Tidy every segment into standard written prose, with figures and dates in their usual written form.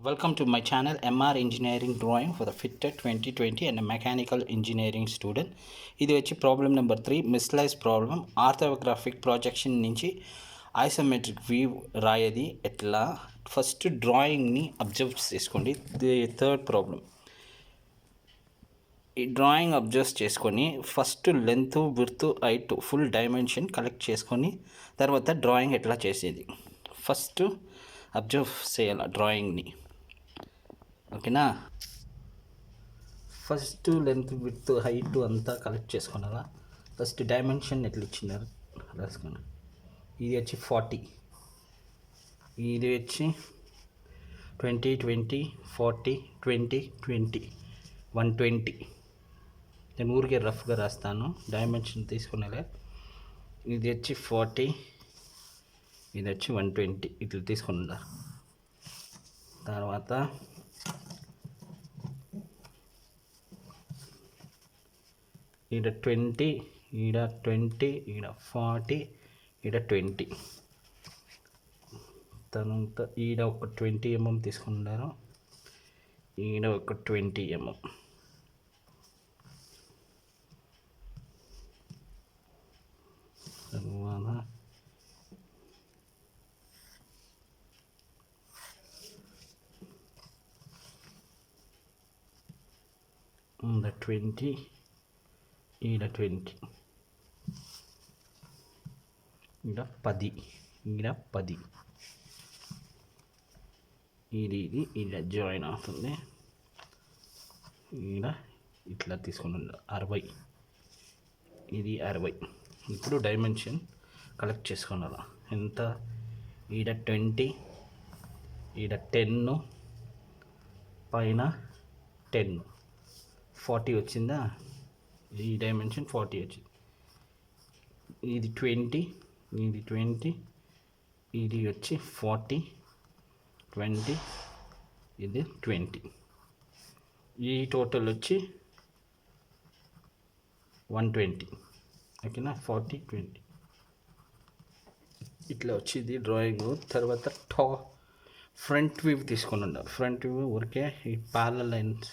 Welcome to my channel MR Engineering Drawing for the FITTER 2020 and a Mechanical Engineering student. ఇది వచ్చి problem number 3 మిస్లైజ్ problem. Orthographic projection నుంచి isometric view రాయేది ఎట్లా. First డ్రాయింగ్ని observe చేసుకోండి. The third problem. ఈ డ్రాయింగ్ అబ్జర్వ్ చేసుకొని first length width height full dimension collect చేసుకొని తర్వాత డ్రాయింగ్ ఎట్లా చేసేది ఫస్ట్ అబ్జర్వ్ చేయాలి డ్రాయింగ్ని. ఓకేనా. ఫస్ట్ లెంత్ విడ్త్ హైట్ అంతా కలెక్ట్ చేసుకున్నారా. ఫస్ట్ డైమెన్షన్ ఎట్లా ఇచ్చినారు రాసుకోండి. ఇది వచ్చి 40, ఇది వచ్చి 20 20 40 20 20 120. నేను ఊరికే రఫ్గా రాస్తాను, డైమెన్షన్ తీసుకునేలే. ఇది వచ్చి 40, ఇది వచ్చి 120 ఇట్లా తీసుకున్నారు. తర్వాత ఈడ 20, ఈడ 20, ఈడ 40, ఈడ 20. తర్వాత ఈడ ఒక 20 mm తీసుకున్నారు, ఈడ ఒక 20 mm. తర్వాత the 20, ఈడ 20, ఈడ 10, ఈడ 10. ఇది ఈడ జాయిన్ అవుతుంది. ఈడ ఇట్లా తీసుకుని 60, ఇది 60. ఇప్పుడు డైమెన్షన్ కలెక్ట్ చేసుకున్నారా. ఎంత? ఈడ 20, ఈడ 10, పైన 10, 40 వచ్చిందా. ఈ డైమెన్షన్ 40 వచ్చింది. ఇది 20, ఇది 20, ఇది వచ్చి 40 20, ఇది 20. ఈ టోటల్ వచ్చి 120. ఓకేనా. 40 20 ఇట్లా వచ్చింది డ్రాయింగ్. తర్వాత ఫ్రంట్ వ్యూ తీసుకొని ఉండాలి. ఫ్రంట్ వ్యూ ఊరికే ఈ ప్యారలల్ లైన్స్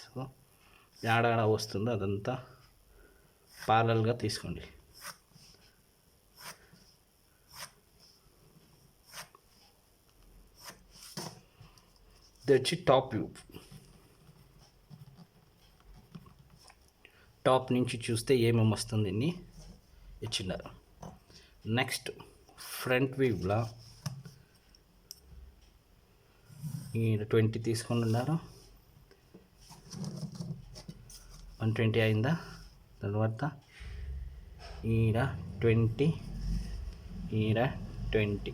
ఏడాడ వస్తుందో అదంతా ప్యారలల్గా తీసుకోండి. ఇది వచ్చి టాప్ వ్యూ. టాప్ నుంచి చూస్తే ఏమేమి వస్తుంది అని ఇచ్చినారు. నెక్స్ట్ ఫ్రంట్ వ్యూలో ఈడ 20 తీసుకొని ఉన్నారు, 120 అయిందా. తర్వాత ఈడ 20, ఈడ 20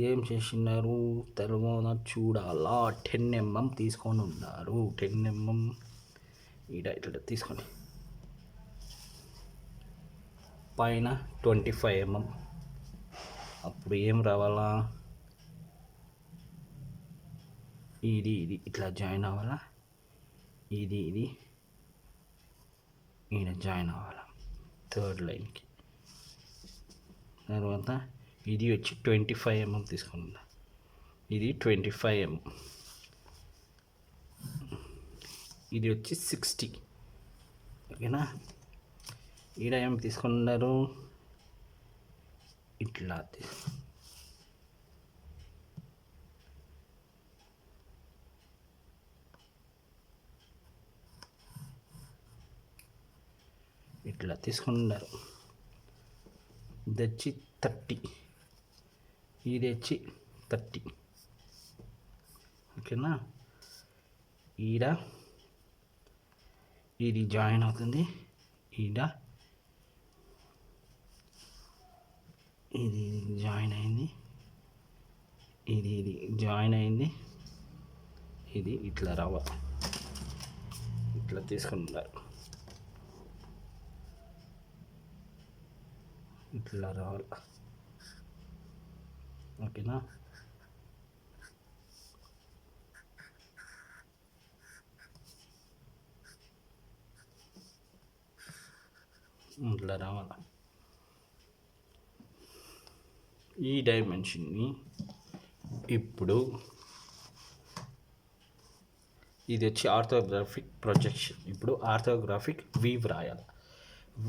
ఏం చేసినారు తర్వాత చూడాలా. 10 mm తీసుకొని ఉన్నారు. 10 mm ఈడ ఇట్లా తీసుకొని పైన 25 mm. అప్పుడు ఏం రావాలా, ఇది ఇట్లా జాయిన్ అవ్వాలా. ఇది ఈయన జాయిన్ అవ్వాలా థర్డ్ లైన్కి. తర్వాత ఇది వచ్చి 25 mm తీసుకున్నా. ఇది 25 mm. ఇది వచ్చి 60. ఓకేనా. ఈడ ఏం తీసుకున్నారు, ఇట్లా ఇట్లా తీసుకున్నారు. ఇది వచ్చి 30, ఇది వచ్చి 30. ఓకేనా. ఈడ ఇది జాయిన్ అవుతుంది. ఈడ ఇది జాయిన్ అయింది, ఇది జాయిన్ అయింది. ఇది ఇట్లా రావాలి, ఇట్లా తీసుకున్నారు. ఇట్లా రావాలి. ఓకేనా. ఇట్లా రావాలి. ఈ డైమెన్షన్ని ఇప్పుడు ఇది వచ్చి ఆర్థోగ్రాఫిక్ ప్రొజెక్షన్. ఇప్పుడు ఆర్థోగ్రాఫిక్ వీవ్ రాయాలి.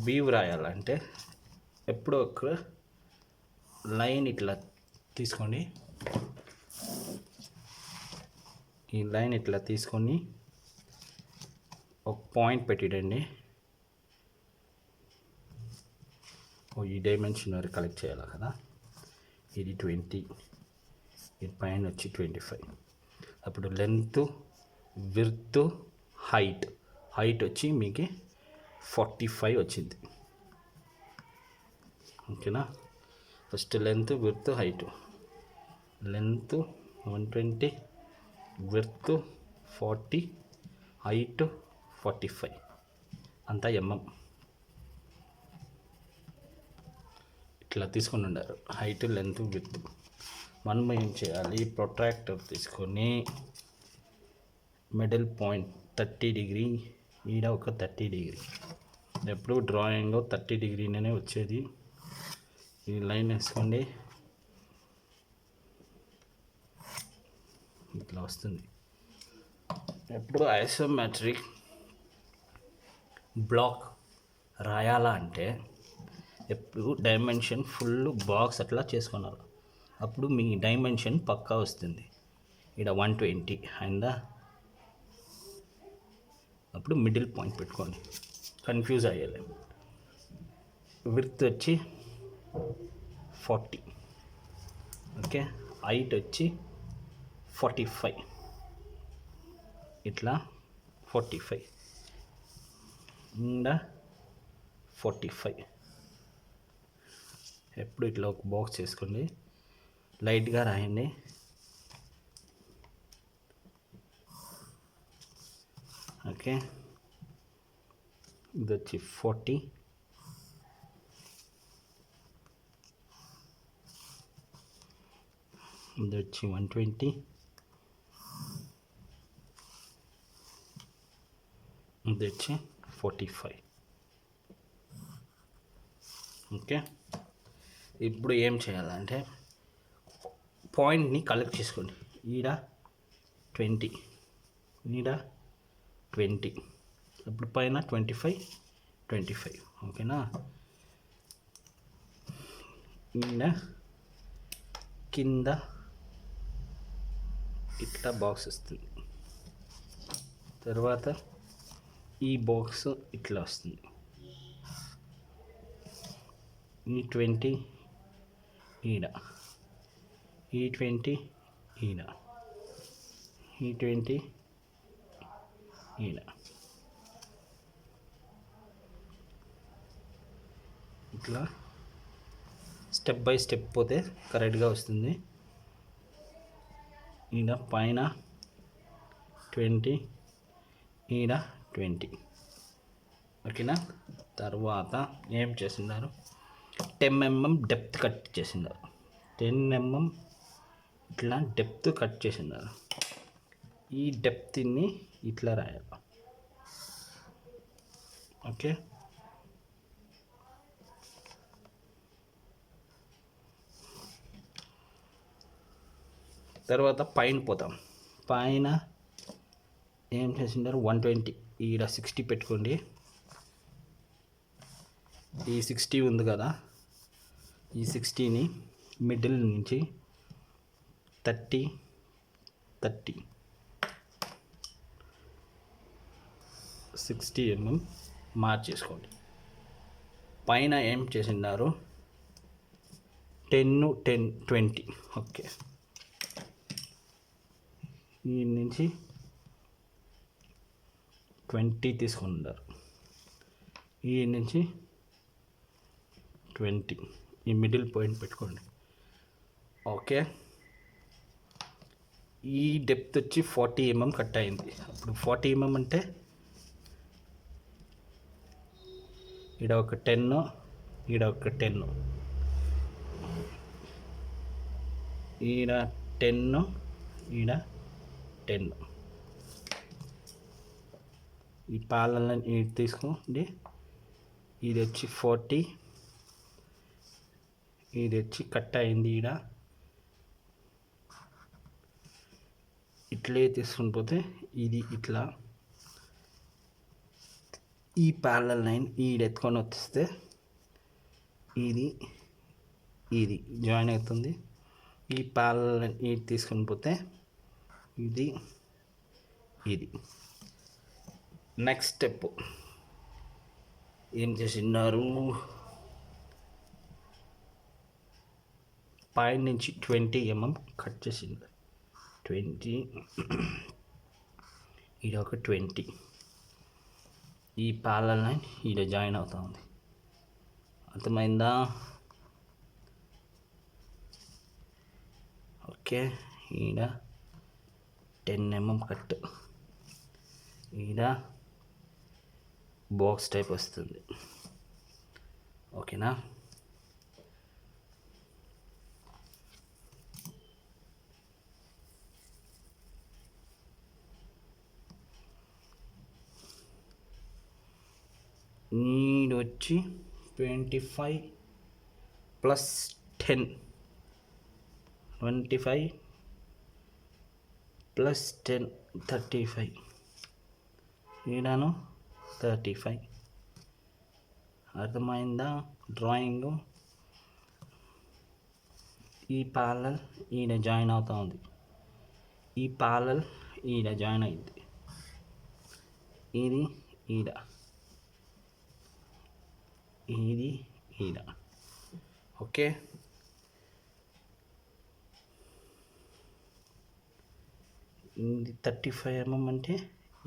వీవ్ రాయాలంటే ఎప్పుడో ఒక లైన్ ఇట్లా తీసుకోండి. ఈ లైన్ ఇట్లా తీసుకొని ఒక పాయింట్ పెట్టిడండి. ఈ డైమెన్షన్ వరకు కలెక్ట్ చేయాలి కదా. ఇది 20, ఇది పైన వచ్చి 25. అప్పుడు లెంత్, విడ్త్, హైట్ వచ్చి మీకు 45 వచ్చింది. ఓకేనా. First length, width, height. Length 120, width 40, height 45, అంతా ఎంఎం. ఇట్లా తీసుకొని ఉండారు హైట్, లెంత్, విడ్త్. మనం ఏం చేయాలి, ప్రొట్రాక్టర్ తీసుకొని మిడిల్ పాయింట్ 30 డిగ్రీ, ఈడ ఒక 30 డిగ్రీ. ఎప్పుడు డ్రాయింగ్లో 30 డిగ్రీనే వచ్చేది. ఈ లైన్ వేసుకోండి, ఇట్లా వస్తుంది. ఎప్పుడు ఐసోమెట్రిక్ బ్లాక్ రాయాలా అంటే ఎప్పుడు డైమెన్షన్ ఫుల్ బాక్స్ అట్లా చేసుకున్నారు. అప్పుడు మీ డైమెన్షన్ పక్కా వస్తుంది. ఇక్కడ 120 అయిందా. అప్పుడు మిడిల్ పాయింట్ పెట్టుకోండి, కన్ఫ్యూజ్ అయ్యేలే. విడ్త్ వచ్చి 40, ఓకే. హైట్ వచ్చి 45, ఇట్లా 45, ఇంకా 45. ఎప్పుడు ఇట్లా ఒక బాక్స్ చేసుకోండి, లైట్గా రాయండి. ఓకే. ఇది వచ్చి 40, ఇది వచ్చి 120, ఇది వచ్చి 45. ఓకే. ఇప్పుడు ఏం చేయాలంటే పాయింట్ని కలెక్ట్ చేసుకోండి. ఈడ 20, ఈడ 20, ఇప్పుడు పైన 25. ఓకేనా. ఈడ కింద ఇట్లా బాక్స్ వస్తుంది. తర్వాత ఈ బాక్స్ ఇట్లా వస్తుంది. ఈ 20 ఈడ, ఈ 20 ఈడ, ఈ 20 ఈడ. ఇట్లా స్టెప్ బై స్టెప్ పోతే కరెక్ట్గా వస్తుంది. ఈడ పైన 20, ఈడ 20. ఓకేనా. తర్వాత ఏం చేస్తున్నారు, 10 mm డెప్త్ కట్ చేసినారు. 10 mm ఇట్లా డెప్త్ కట్ చేసినారు. ఈ డెప్త్ని ఇట్లా రాయాలి. ఓకే. తర్వాత పైన పోతాం. పైన ఏం చేసిండారు, 120, ఈడ 60 పెట్టుకోండి. ఈ 60 ఉంది కదా, ఈ 60ని మిడిల్ నుంచి 30 60 mm మార్చేసుకోండి. పైన ఏం చేసినారు, 10 10 20. ఓకే. ఈ నుంచి 20 తీసుకొని ఉన్నారు. ఈ నుంచి 20, ఈ మిడిల్ పాయింట్ పెట్టుకోండి. ఓకే. ఈ డెప్త్ వచ్చి 40 mm కట్ అయింది. అప్పుడు 40 mm అంటే ఈడ ఒక 10, ఈడ ఒక 10, ఈడ 10, ఈడ 10. ఈ పాలన తీసుకోండి. ఇది వచ్చి 40, ఇది వచ్చి కట్ అయింది. ఈడ ఇట్లే తీసుకుని పోతే ఇది ఇట్లా ఈ ప్యారలల్ లైన్ ఎత్తుకొని వస్తే ఇది ఇది జాయిన్ అవుతుంది. ఈ ప్యారలల్ లైన్ తీసుకొని పోతే ఇది నెక్స్ట్ స్టెప్ ఏం చేసినారు, పై నుంచి 20 mm కట్ చేసింది. 20 ఇది ఒక 20 ఈ ప్యారలల్ లైన్ ఈడ జాయిన్ అవుతా ఉంది. అర్థమైందా? ఓకే, ఈడ 10 mm కట్, ఈడ బాక్స్ టైప్ వస్తుంది. ఓకేనా? నీడ్ వచ్చి 25 + 10, 25 + 10 35, ఈడను 35. అర్థమైందా డ్రాయింగ్? ఈ ప్యారలల్ ఈడ జాయిన్ అవుతా ఉంది, ఈ ప్యారలల్ ఈడ జాయిన్ అయింది, ఇది ఈడ, ఇది ఈడ. ఓకే, ఇది 35 mm అంటే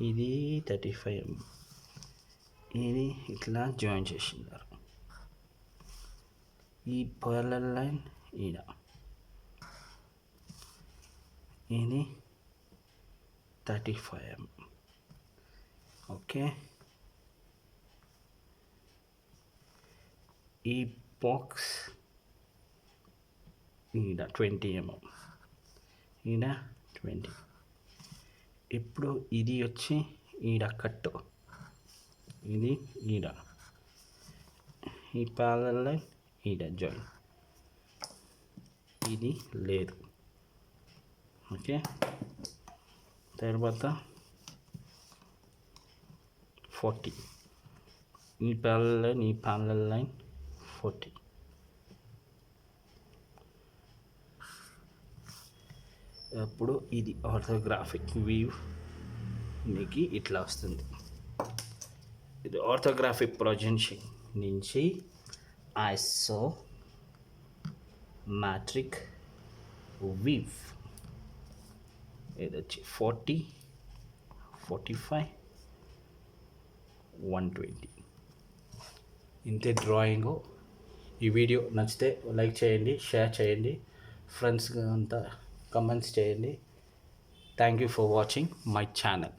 ఇది 35 mm, ఇది ఇట్లా జాయిన్ చేసినారు. ఈ ప్యారలల్ లైన్ ఈడ, ఇది 35 mm. ఓకే, ఈ బాక్స్ ఈడ 20 mm, ఈడ 20. ఇప్పుడు ఇది వచ్చి ఈడ కట్, ఇది ఈడ, ఈ ప్యారలల్ లైన్ ఈడ జాయిన్, ఇది లేదు. ఓకే, తర్వాత 40 ఈ ప్యారలల్ లైన్, ఈ ప్యారలల్ లైన్ 40. అప్పుడు ఇది ఆర్థోగ్రాఫిక్ వ్యూ మీకు ఇట్లా వస్తుంది. ఇది ఆర్థోగ్రాఫిక్ ప్రొజెక్షన్ నుంచి ఐసోమెట్రిక్ వ్యూ. ఇది వచ్చి 40, 45, 120. ఇంతే డ్రాయింగ్. ఈ వీడియో నచ్చితే లైక్ చేయండి, షేర్ చేయండి, ఫ్రెండ్స్ అంతా కమెంట్స్ చేయండి. Thank you for watching my channel.